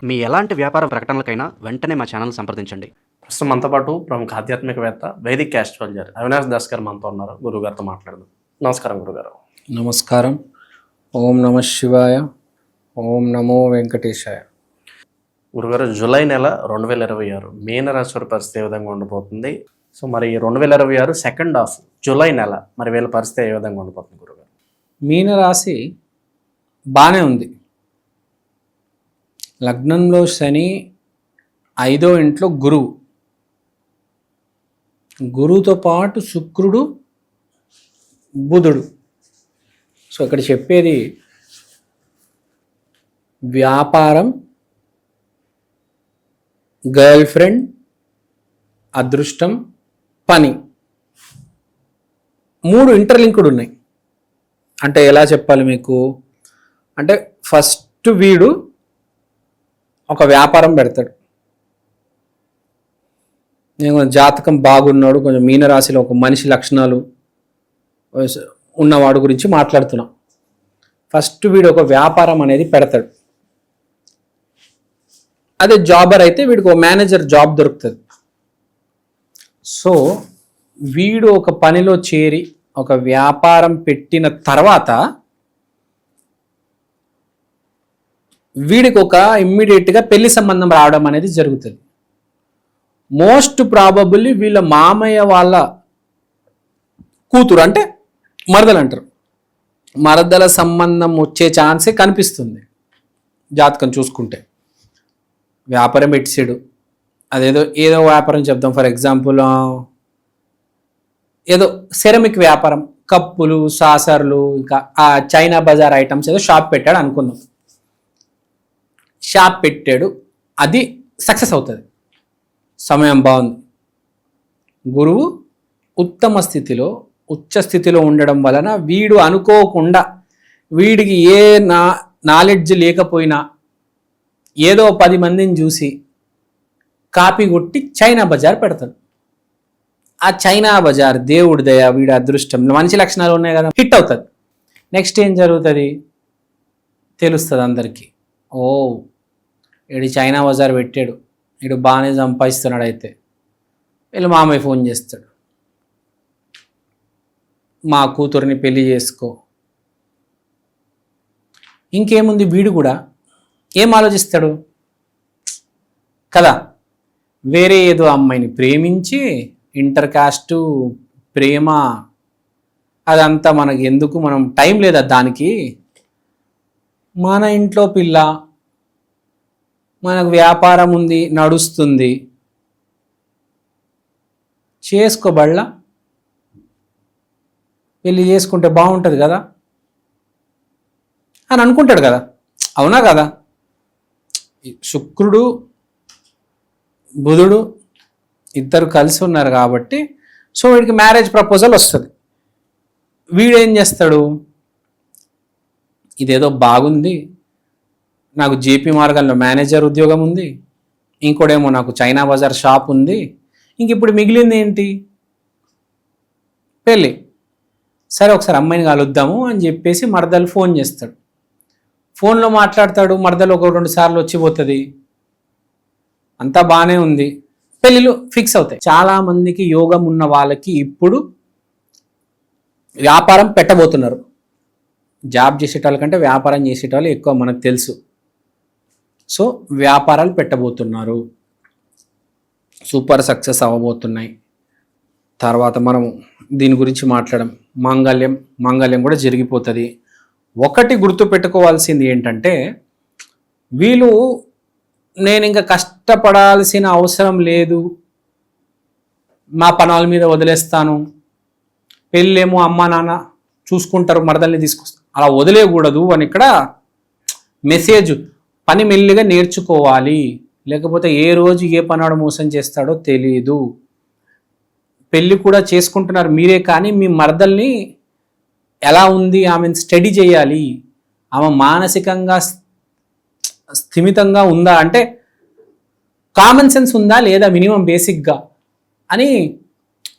మీ ఎలాంటి వ్యాపార ప్రకటనలకైనా వెంటనే మా ఛానల్ సంప్రదించండి. ప్రస్తుతం మనతో పాటు ప్రముఖ ఆధ్యాత్మికవేత్త వైదిక్ ఆస్ట్రాలజర్ అవినాష్ దాస్ గారు మనతో ఉన్నారు. గురుగారితో మాట్లాడదాం. నమస్కారం గురుగారు. నమస్కారం. ఓం నమ శివాయ. ఓం నమో వెంకటేశాయ. గురుగారు, జూలై నెల 2026 మీనరాశి వారి పరిస్థితి ఏ విధంగా ఉండబోతుంది? సో మరి 2026 సెకండ్ హాఫ్ జూలై నెల మరి వీళ్ళ పరిస్థితి ఏ విధంగా ఉండబోతుంది గురుగారు? మీనరాశి బాగానే ఉంది. లగ్నంలో శని, 5వ ఇంట్లో గురువు, గురువుతో పాటు శుక్రుడు, బుధుడు. సో ఇక్కడ చెప్పేది వ్యాపారం, గర్ల్ ఫ్రెండ్, అదృష్టం, పని, 3 ఇంటర్లింక్డ్ ఉన్నాయి. అంటే ఎలా చెప్పాలి మీకు అంటే, ఫస్ట్ వీడు ఒక వ్యాపారం పెడతాడు. నేను జాతకం బాగున్నాడు, కొంచెం మీనరాశిలో ఒక మనిషి లక్షణాలు ఉన్నవాడు గురించి మాట్లాడుతున్నా. ఫస్ట్ వీడు ఒక వ్యాపారం అనేది పెడతాడు. అదే జాబర్ అయితే వీడికి ఒక మేనేజర్ జాబ్ దొరుకుతుంది. సో వీడు ఒక పనిలో చేరి ఒక వ్యాపారం పెట్టిన తర్వాత వీడికి ఒక ఇమ్మీడియట్గా పెళ్లి సంబంధం రావడం అనేది జరుగుతుంది. మోస్ట్ ప్రాబబుల్లీ వీళ్ళ మామయ్య వాళ్ళ కూతురు, అంటే మరదలు అంటారు, మరదల సంబంధం వచ్చే ఛాన్సే కనిపిస్తుంది జాతకం చూసుకుంటే. వ్యాపారం పెట్టాడు, ఏదో వ్యాపారం చెప్దాం. ఫర్ ఎగ్జాంపుల్ ఏదో సెరమిక్ వ్యాపారం, కప్పులు, సాసర్లు, ఇంకా ఆ చైనా బజార్ ఐటమ్స్ ఏదో షాప్ పెట్టాడు అనుకుందాం. షాప్ పెట్టాడు, అది సక్సెస్ అవుతుంది, సమయం బాగుంది. గురువు ఉత్తమ స్థితిలో, ఉచ్చ స్థితిలో ఉండడం వలన వీడు అనుకోకుండా, వీడికి ఏ నాలెడ్జ్ లేకపోయినా ఏదో 10 మందిని చూసి కాపీ కొట్టి చైనా బజార్ పెడతాడు. ఆ చైనా బజార్ దేవుడి దయ, వీడి అదృష్టం, మంచి లక్షణాలు ఉన్నాయి కదా, హిట్ అవుతుంది. నెక్స్ట్ ఏం జరుగుతుంది తెలుస్తుంది అందరికీ. ఓ వీడు చైనా బజార్ పెట్టాడు, వీడు బాగానే సంపాదిస్తున్నాడు. అయితే వీళ్ళు మామయ్య ఫోన్ చేస్తాడు, మా కూతుర్ని పెళ్లి చేసుకో. ఇంకేముంది, వీడు కూడా ఏం ఆలోచిస్తాడు కదా, వేరే ఏదో అమ్మాయిని ప్రేమించి ఇంటర్ కాస్ట్ ప్రేమ అదంతా మనకి ఎందుకు, మనం టైం లేదా దానికి. మన ఇంట్లో పిల్ల, మనకు వ్యాపారం ఉంది, నడుస్తుంది, చేసుకోబడలా, పెళ్ళి చేసుకుంటే బాగుంటుంది కదా అని అనుకుంటాడు కదా. అవునా కదా? శుక్రుడు బుధుడు ఇద్దరు కలిసి ఉన్నారు కాబట్టి సో వీడికి మ్యారేజ్ ప్రపోజల్ వస్తుంది. వీడేం చేస్తాడు, ఇదేదో బాగుంది, నాకు జేపీ మార్గంలో మేనేజర్ ఉద్యోగం ఉంది, ఇంకోటేమో నాకు చైనా బజార్ షాప్ ఉంది, ఇంక ఇప్పుడు మిగిలింది ఏంటి, పెళ్ళి. సరే ఒకసారి అమ్మాయిని కలుద్దాము అని చెప్పేసి మరదలు ఫోన్ చేస్తాడు. ఫోన్లో మాట్లాడతాడు, మరదలు 1-2 సార్లు వచ్చిపోతుంది, అంతా బాగానే ఉంది, పెళ్ళిళ్ళు ఫిక్స్ అవుతాయి. చాలామందికి యోగం ఉన్న వాళ్ళకి ఇప్పుడు వ్యాపారం పెట్టబోతున్నారు. జాబ్ చేసేటాళ్ళ కంటే వ్యాపారం చేసేటాళ్ళు ఎక్కువ మనకు తెలుసు. సో వ్యాపారాలు పెట్టబోతున్నారు, సూపర్ సక్సెస్ అవ్వబోతున్నాయి. తర్వాత మనం దీని గురించి మాట్లాడడం, మాంగళ్యం కూడా జరిగిపోతుంది. ఒకటి గుర్తు పెట్టుకోవాల్సింది ఏంటంటే, వీళ్ళు నేను ఇంకా కష్టపడాల్సిన అవసరం లేదు, మా పనాల మీద వదిలేస్తాను, పెళ్ళేమో అమ్మా నాన్న చూసుకుంటారు, మరదల్ని తీసుకొస్తారు, అలా వదిలేయకూడదు అని ఇక్కడ మెసేజ్. పని మెల్లిగా నేర్చుకోవాలి, లేకపోతే ఏ రోజు ఏ పనాడు మోసం చేస్తాడో తెలీదు. పెళ్ళి కూడా చేసుకుంటున్నారు మీరే, కానీ మీ మరదల్ని ఎలా ఉంది ఆమెను స్టడీ చేయాలి, ఆమె మానసికంగా స్థిమితంగా ఉందా, అంటే కామన్ సెన్స్ ఉందా లేదా మినిమం బేసిక్గా అని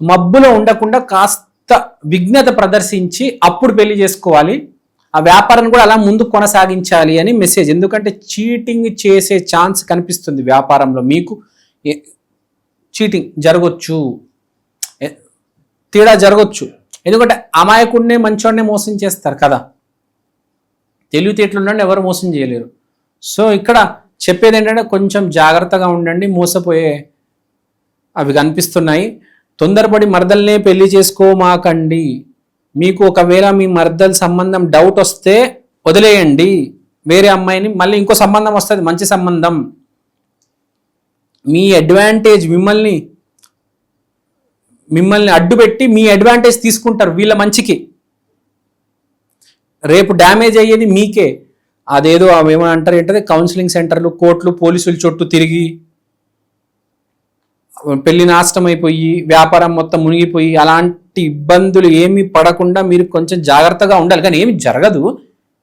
మబ్బులో ఉండకుండా కాస్త విఘ్నత ప్రదర్శించి అప్పుడు పెళ్లి చేసుకోవాలి. ఆ వ్యాపారాన్ని కూడా అలా ముందు కొనసాగించాలి అని మెసేజ్. ఎందుకంటే చీటింగ్ చేసే ఛాన్స్ కనిపిస్తుంది వ్యాపారంలో. మీకు చీటింగ్ జరగచ్చు, తేడా జరగచ్చు. ఎందుకంటే అమాయకుడినే మంచోడినే మోసం చేస్తారు కదా, తెలివితేటలుండండి ఎవరు మోసం చేయలేరు. సో ఇక్కడ చెప్పేది ఏంటంటే కొంచెం జాగ్రత్తగా ఉండండి, మోసపోయే అవి కనిపిస్తున్నాయి. తొందరపడి మరదల్నే పెళ్లి చేసుకోమాకండి. మీకు ఒకవేళ మీ మరదల సంబంధం డౌట్ వస్తే వదిలేయండి, వేరే అమ్మాయిని, మళ్ళీ ఇంకో సంబంధం వస్తుంది మంచి సంబంధం. మీ అడ్వాంటేజ్ మిమ్మల్ని అడ్డుపెట్టి మీ అడ్వాంటేజ్ తీసుకుంటారు వీళ్ళ మంచికి. రేపు డ్యామేజ్ అయ్యేది మీకే. అదేదో ఏమని అంటారు ఏంటంటే కౌన్సిలింగ్ సెంటర్లు, కోర్టులు, పోలీసుల చుట్టూ తిరిగి పెళ్లి నాశనం అయిపోయి వ్యాపారం మొత్తం మునిగిపోయి అలాంటి ఇబ్బందులు ఏమీ పడకుండా మీరు కొంచెం జాగ్రత్తగా ఉండాలి. కానీ ఏమి జరగదు,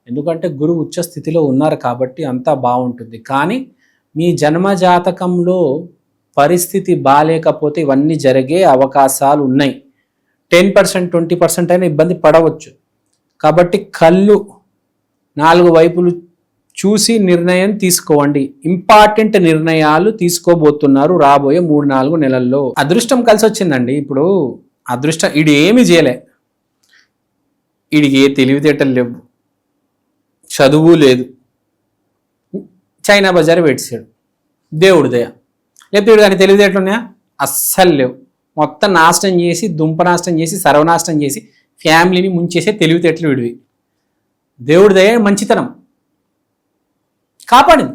ఎందుకంటే గురువు ఉచ్చ స్థితిలో ఉన్నారు కాబట్టి అంతా బాగుంటుంది. కానీ మీ జన్మ జాతకంలో పరిస్థితి బాగాలేకపోతే ఇవన్నీ జరిగే అవకాశాలు ఉన్నాయి. 10% 20% అయినా ఇబ్బంది పడవచ్చు. కాబట్టి కళ్ళు 4 వైపులు చూసి నిర్ణయం తీసుకోండి. ఇంపార్టెంట్ నిర్ణయాలు తీసుకోబోతున్నారు రాబోయే 3-4 నెలల్లో. అదృష్టం కలిసి వచ్చిందండి. ఇప్పుడు అదృష్టం ఈడు ఏమి చేయలే, ఈడికి ఏ తెలివితేటలు లేవు, చదువు లేదు, చైనా బజార్ పెట్టాడు, దేవుడి దయ. లేకపోతే వీడు కానీ తెలివితేటలు ఉన్నాయా? అస్సలు లేవు. మొత్తం నాశనం చేసి, దుంపనాశనం చేసి, సర్వనాశనం చేసి, ఫ్యామిలీని ముంచేసే తెలివితేటలు వీడివి. దేవుడి దయ మంచితనం కాపాడింది.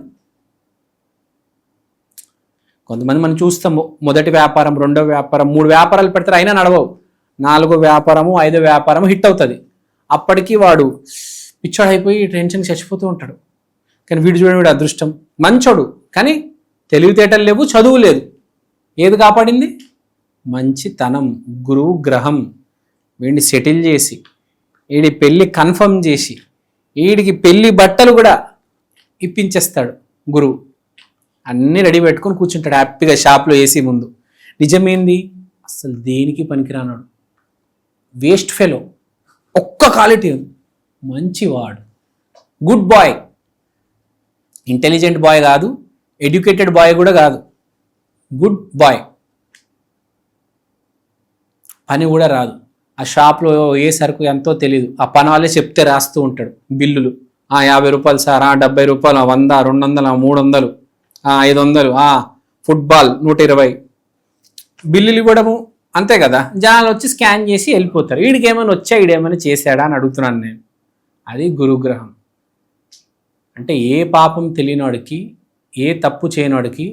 కొంతమంది మనం చూస్తాము, మొదటి వ్యాపారం, రెండో వ్యాపారం, 3 వ్యాపారాలు పెడతారు అయినా నడవవు. 4వ వ్యాపారము, 5వ వ్యాపారము హిట్ అవుతుంది. అప్పటికి వాడు పిచ్చోడైపోయి టెన్షన్ చచ్చిపోతూ ఉంటాడు. కానీ వీడు చూడండి, వీడు అదృష్టం మంచోడు, కానీ తెలివితేటలు లేవు, చదువు లేదు. ఏది కాపాడింది? మంచితనం. గురువు గ్రహం వీడిని సెటిల్ చేసి, వీడి పెళ్ళి కన్ఫర్మ్ చేసి, వీడికి పెళ్ళి బట్టలు కూడా ఇప్పించేస్తాడు గురువు. అన్నీ రెడీ పెట్టుకొని కూర్చుంటాడు హ్యాపీగా షాప్లో ఏసీ ముందు. నిజమేంది? అసలు దేనికి పనికిరానాడు, వేస్ట్ ఫెలో, ఒక్క క్వాలిటీ ఉంది, మంచివాడు, గుడ్ బాయ్. ఇంటెలిజెంట్ బాయ్ కాదు, ఎడ్యుకేటెడ్ బాయ్ కూడా కాదు, గుడ్ బాయ్. పని కూడా రాదు. ఆ షాప్లో ఏ సరుకు ఎంతో తెలియదు, ఆ పని వాళ్ళే చెప్తే రాస్తూ ఉంటాడు బిల్లులు. 50 రూపాయలు సార్, 70 రూపాయలు, 100, 200, 300, 500, ఫుట్బాల్ 120 బిల్లులు ఇవ్వడము. అంతే కదా, జనాలు వచ్చి స్కాన్ చేసి వెళ్ళిపోతారు. వీడికి ఏమైనా వచ్చా, వీడేమైనా చేశాడా అని అడుగుతున్నాను నేను. అది గురుగ్రహం. అంటే ఏ పాపం తెలియనివాడికి, ఏ తప్పు చేయనివాడికి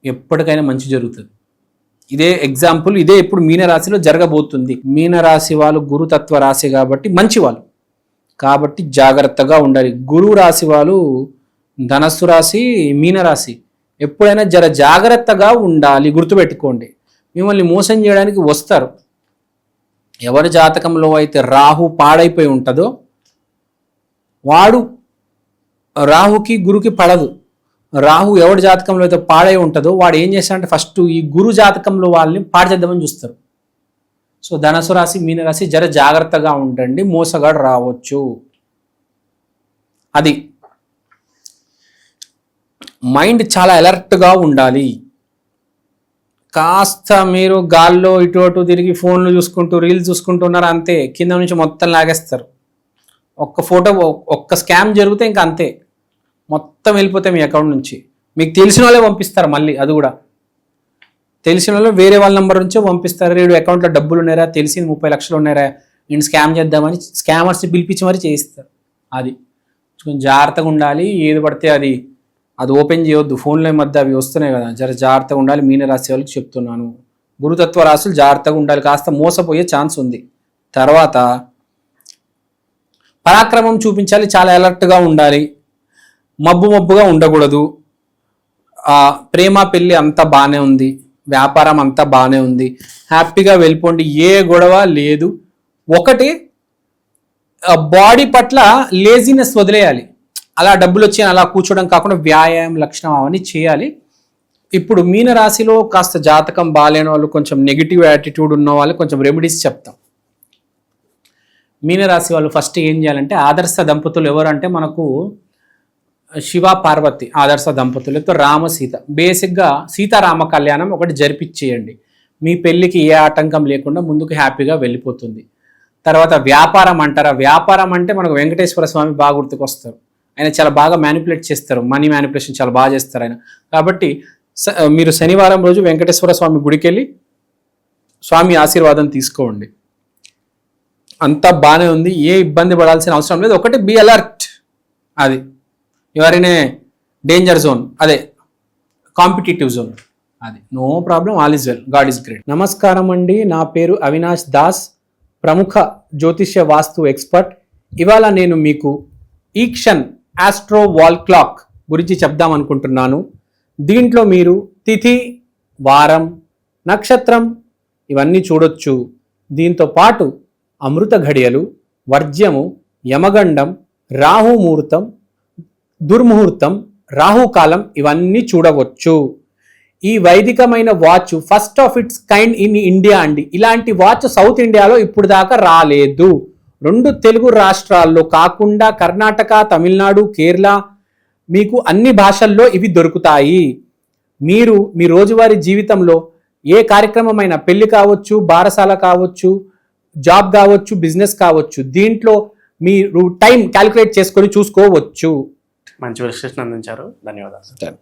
ఎప్పటికైనా మంచి జరుగుతుంది. ఇదే ఎగ్జాంపుల్, ఇదే ఇప్పుడు మీనరాశిలో జరగబోతుంది. మీనరాశి వాళ్ళు గురుతత్వ రాశి కాబట్టి మంచి వాళ్ళు, కాబట్టి జాగ్రత్తగా ఉండాలి. గురువు రాశి వాళ్ళు ధనస్సు రాశి, మీనరాశి ఎప్పుడైనా జాగ్రత్తగా ఉండాలి. గుర్తుపెట్టుకోండి, మిమ్మల్ని మోసం చేయడానికి వస్తారు. ఎవరి జాతకంలో అయితే రాహు పాడైపోయి ఉంటుందో వాడు, రాహుకి గురుకి పడదు. రాహు ఎవరి జాతకంలో అయితే పాడై ఉంటుందో వాడు ఏం చేస్తాడంటే ఫస్ట్ ఈ గురు జాతకంలో వాళ్ళని పాడు చేద్దామని చూస్తారు. సో ధనుసు రాశి, మీనరాశి జాగ్రత్తగా ఉండండి, మోసగాడు రావచ్చు. అది మైండ్ చాలా అలర్ట్గా ఉండాలి. కాస్త మీరు గాల్లో ఇటు అటు తిరిగి ఫోన్లు చూసుకుంటూ, రీల్స్ చూసుకుంటూ ఉన్నారు అంతే, కింద నుంచి మొత్తం లాగేస్తారు. ఒక్క ఫోటో, ఒక్క స్కామ్ జరిగితే ఇంకా అంతే, మొత్తం వెళ్ళిపోతాయి మీ అకౌంట్ నుంచి. మీకు తెలిసిన వాళ్ళే పంపిస్తారు మళ్ళీ, అది కూడా తెలిసిన వాళ్ళు వేరే వాళ్ళ నెంబర్ నుంచో పంపిస్తారు. వీడు అకౌంట్లో డబ్బులు ఉన్నారా, తెలిసింది 30 లక్షలు ఉన్నారా, నేను స్కామ్ చేద్దామని స్కామర్స్ని పిలిపించి మరీ చేయిస్తారు. అది కొంచెం జాగ్రత్తగా ఉండాలి. ఏది పడితే అది ఓపెన్ చేయొద్దు. ఫోన్లో మధ్య అవి వస్తున్నాయి కదా, జాగ్రత్తగా ఉండాలి. మీనరాశి వాళ్ళకి చెప్తున్నాను, గురుతత్వ రాశులు జాగ్రత్తగా ఉండాలి. కాస్త మోసపోయే ఛాన్స్ ఉంది. తర్వాత పరాక్రమం చూపించాలి, చాలా అలర్ట్గా ఉండాలి, మబ్బుగా ఉండకూడదు. ప్రేమ పెళ్ళి అంతా బాగానే ఉంది, వ్యాపారం అంతా బాగానే ఉంది, హ్యాపీగా వెళ్ళిపోండి, ఏ గొడవ లేదు. ఒకటి బాడీ పట్ల లేజినెస్ వదిలేయాలి. అలా డబ్బులు వచ్చి అలా కూర్చోవడం కాకుండా వ్యాయామం, లక్షణం అవన్నీ చేయాలి. ఇప్పుడు మీనరాశిలో కాస్త జాతకం బాగాలేని వాళ్ళు, కొంచెం నెగిటివ్ యాటిట్యూడ్ ఉన్న వాళ్ళు కొంచెం రెమెడీస్ చెప్తాం. మీనరాశి వాళ్ళు ఫస్ట్ ఏం చేయాలంటే ఆదర్శ దంపతులు ఎవరు అంటే మనకు శివ పార్వతి ఆదర్శ దంపతులతో రామ సీత బేసిక్గా సీతారామ కళ్యాణం ఒకటి జరిపించేయండి. మీ పెళ్ళికి ఏ ఆటంకం లేకుండా ముందుకు హ్యాపీగా వెళ్ళిపోతుంది. తర్వాత వ్యాపారం అంటారా, వ్యాపారం అంటే మనకు వెంకటేశ్వర స్వామి బాగా గుర్తుకొస్తారు. ఆయన చాలా బాగా మ్యానిపులేట్ చేస్తారు, మనీ మ్యానిపులేషన్ చాలా బాగా చేస్తారు ఆయన. కాబట్టి మీరు శనివారం రోజు వెంకటేశ్వర స్వామి గుడికి వెళ్ళి స్వామి ఆశీర్వాదం తీసుకోండి. అంతా బాగానే ఉంది, ఏ ఇబ్బంది పడాల్సిన అవసరం లేదు. ఒకటి బి అలర్ట్, అది ఎవరైనా డేంజర్ జోన్, అదే కాంపిటేటివ్ జోన్, అది no problem, all is well, god is great. నమస్కారం అండి, నా పేరు అవినాష్ దాస్, ప్రముఖ జ్యోతిష్య వాస్తు ఎక్స్పర్ట్. ఇవాళ నేను మీకు ఈక్షన్ ఆస్ట్రో వాల్ క్లాక్ గురించి చెప్దాం అనుకుంటున్నాను. దీంట్లో మీరు తిథి, వారం, నక్షత్రం ఇవన్నీ చూడొచ్చు. దీంతో పాటు అమృత ఘడియలు, వర్జ్యము, యమగండం, రాహుముహూర్తం, దుర్ముహూర్తం, రాహుకాలం ఇవన్నీ చూడవచ్చు. ఈ వైదికమైన watch first of its kind in India అండి. ఇలాంటి వాచ్ సౌత్ ఇండియాలో ఇప్పుడు దాకా రాలేదు. 2 తెలుగు రాష్ట్రాల్లో కాకుండా కర్ణాటక, తమిళనాడు, కేరళ మీకు అన్ని భాషల్లో ఇవి దొరుకుతాయి. మీరు మీ రోజువారీ జీవితంలో ఏ కార్యక్రమమైనా, పెళ్లి కావచ్చు, బారసాల కావచ్చు, జాబ్ కావచ్చు, బిజినెస్ కావచ్చు, దీంట్లో మీరు టైం క్యాలిక్యులేట్ చేసుకొని చూసుకోవచ్చు. మంచి విశ్లేషణ అందించారు, ధన్యవాదాలు.